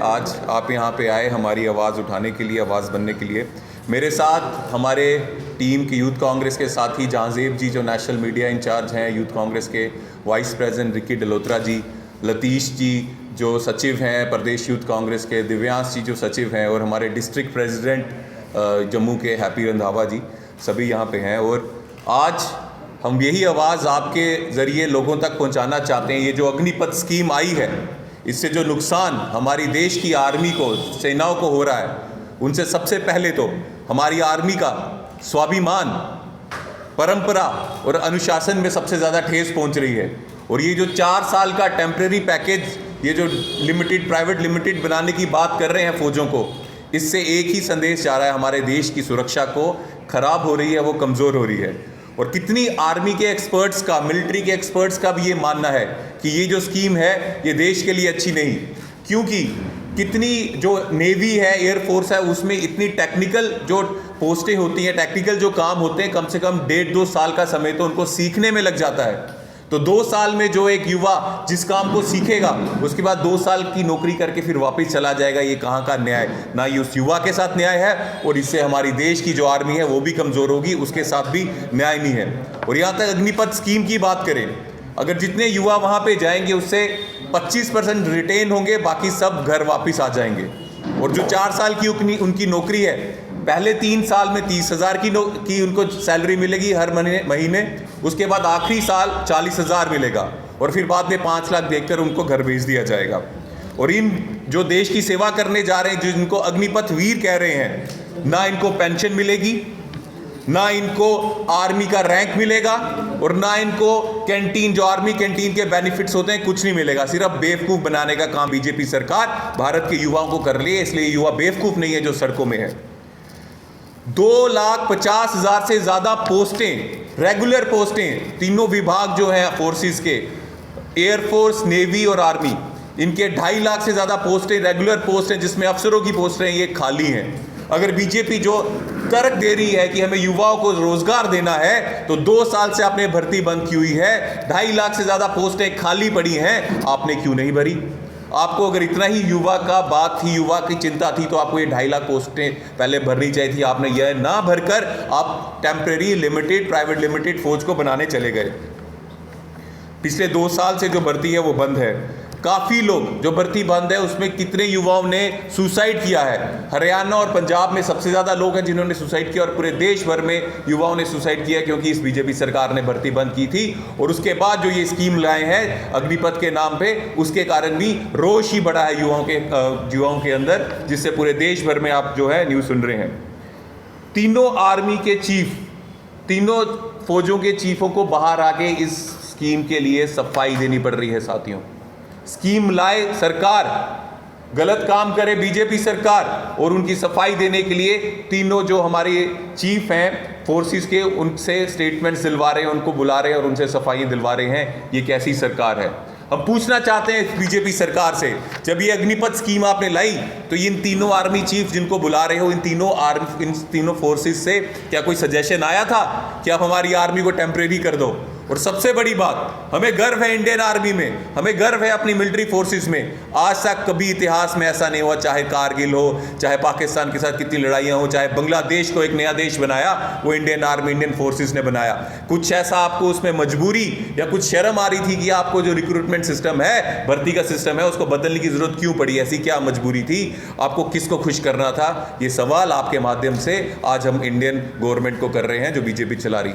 आज आप यहाँ पे आए हमारी आवाज़ उठाने के लिए, आवाज़ बनने के लिए। मेरे साथ हमारे टीम के यूथ कांग्रेस के साथी जहाँजेब जी जो नेशनल मीडिया इंचार्ज हैं यूथ कांग्रेस के, वाइस प्रेसिडेंट रिकी डलोत्रा जी, लतीश जी जो सचिव हैं प्रदेश यूथ कांग्रेस के, दिव्यांश जी जो सचिव हैं, और हमारे डिस्ट्रिक्ट प्रेसिडेंट जम्मू के हैप्पी रंधावा जी, सभी यहाँ पे हैं। और आज हम यही आवाज़ आपके ज़रिए लोगों तक पहुँचाना चाहते हैं। ये जो अग्निपथ स्कीम आई है, इससे जो नुकसान हमारी देश की आर्मी को, सेनाओं को हो रहा है, उनसे सबसे पहले तो हमारी आर्मी का स्वाभिमान, परंपरा और अनुशासन में सबसे ज़्यादा ठेस पहुंच रही है। और ये जो 4 साल का टेम्परेरी पैकेज, ये जो लिमिटेड, प्राइवेट लिमिटेड बनाने की बात कर रहे हैं फौजों को, इससे एक ही संदेश जा रहा है, हमारे देश की सुरक्षा को खराब हो रही है, वो कमज़ोर हो रही है। और कितनी आर्मी के एक्सपर्ट्स का, मिलिट्री के एक्सपर्ट्स का भी ये मानना है कि ये जो स्कीम है ये देश के लिए अच्छी नहीं, क्योंकि कितनी जो नेवी है, एयरफोर्स है, उसमें इतनी टेक्निकल जो पोस्टें होती हैं, टेक्निकल जो काम होते हैं, कम से कम 1.5-2 साल का समय तो उनको सीखने में लग जाता है। तो 2 साल में जो एक युवा जिस काम को सीखेगा, उसके बाद 2 साल की नौकरी करके फिर वापस चला जाएगा, ये कहाँ का न्याय? ना ये उस युवा के साथ न्याय है, और इससे हमारी देश की जो आर्मी है वो भी कमज़ोर होगी, उसके साथ भी न्याय नहीं है। और यहाँ तक अग्निपथ स्कीम की बात करें, अगर जितने युवा वहाँ पे जाएंगे उससे 25% रिटेन होंगे, बाकी सब घर वापस आ जाएंगे। और जो 4 साल की उनकी नौकरी है, पहले 3 साल में 30,000 की उनको सैलरी मिलेगी हर महीने, उसके बाद आखिरी साल 40,000 मिलेगा, और फिर बाद में 5 लाख देकर उनको घर भेज दिया जाएगा। और इन जो देश की सेवा करने जा रहे हैं, जिनको अग्निपथ वीर कह रहे हैं, ना इनको पेंशन मिलेगी, ना इनको आर्मी का रैंक मिलेगा, और ना इनको कैंटीन, जो आर्मी कैंटीन के बेनिफिट्स होते हैं, कुछ नहीं मिलेगा। सिर्फ बेवकूफ़ बनाने का काम बीजेपी सरकार भारत के युवाओं को कर रही है, इसलिए युवा बेवकूफ़ नहीं है जो सड़कों में है। 2,50,000 से ज़्यादा पोस्टें, रेगुलर पोस्टें, तीनों विभाग जो हैं फोर्सेस के, एयरफोर्स, नेवी और आर्मी, इनके 2.5 लाख से ज़्यादा पोस्टें, रेगुलर पोस्ट हैं जिसमें अफसरों की पोस्टें, ये खाली हैं। अगर बीजेपी जो तर्क दे रही है कि हमें युवाओं को रोजगार देना है, तो 2 साल से आपने भर्ती बंद की हुई है, 2.5 लाख से ज़्यादा पोस्टें खाली पड़ी हैं, आपने क्यों नहीं भरी? आपको अगर इतना ही युवा का बात थी, युवा की चिंता थी, तो आपको ये 2.5 लाख पोस्टें पहले भरनी चाहिए थी। आपने यह ना भरकर आप टेम्परेरी लिमिटेड, प्राइवेट लिमिटेड फौज को बनाने चले गए। पिछले 2 साल से जो भर्ती है वो बंद है। काफ़ी लोग, जो भर्ती बंद है उसमें कितने युवाओं ने सुसाइड किया है? हरियाणा और पंजाब में सबसे ज़्यादा लोग हैं जिन्होंने सुसाइड किया, और पूरे देश भर में युवाओं ने सुसाइड किया, क्योंकि इस बीजेपी सरकार ने भर्ती बंद की थी। और उसके बाद जो ये स्कीम लाए हैं अग्निपथ के नाम पे, उसके कारण भी रोष ही बढ़ा है युवाओं के अंदर, जिससे पूरे देश भर में आप जो है न्यूज़ सुन रहे हैं। तीनों आर्मी के चीफ, तीनों फौजों के चीफों को बाहर आके इस स्कीम के लिए सफाई देनी पड़ रही है। साथियों, स्कीम लाए सरकार, गलत काम करे बीजेपी सरकार, और उनकी सफाई देने के लिए तीनों जो हमारे चीफ हैं फोर्सेस के, उनसे स्टेटमेंट्स दिलवा रहे हैं, उनको बुला रहे हैं और उनसे सफाई दिलवा रहे हैं। ये कैसी सरकार है? हम पूछना चाहते हैं बीजेपी सरकार से, जब ये अग्निपथ स्कीम आपने लाई, तो इन तीनों आर्मी चीफ जिनको बुला रहे हो, इन तीनों फोर्सेस से क्या कोई सजेशन आया था कि आप हमारी आर्मी को टेम्परेरी कर दो? और सबसे बड़ी बात, हमें गर्व है इंडियन आर्मी में, हमें गर्व है अपनी मिलिट्री फोर्सेस में। आज तक कभी इतिहास में ऐसा नहीं हुआ, चाहे कारगिल हो, चाहे पाकिस्तान के साथ कितनी लड़ाइयाँ हो, चाहे बांग्लादेश को एक नया देश बनाया, वो इंडियन आर्मी, इंडियन फोर्सेस ने बनाया। कुछ ऐसा आपको उसमें मजबूरी या कुछ शर्म आ रही थी कि आपको जो रिक्रूटमेंट सिस्टम है, भर्ती का सिस्टम है, उसको बदलने की जरूरत क्यों पड़ी? ऐसी क्या मजबूरी थी? आपको किसको खुश करना था? ये सवाल आपके माध्यम से आज हम इंडियन गवर्नमेंट को कर रहे हैं जो बीजेपी चला रही है।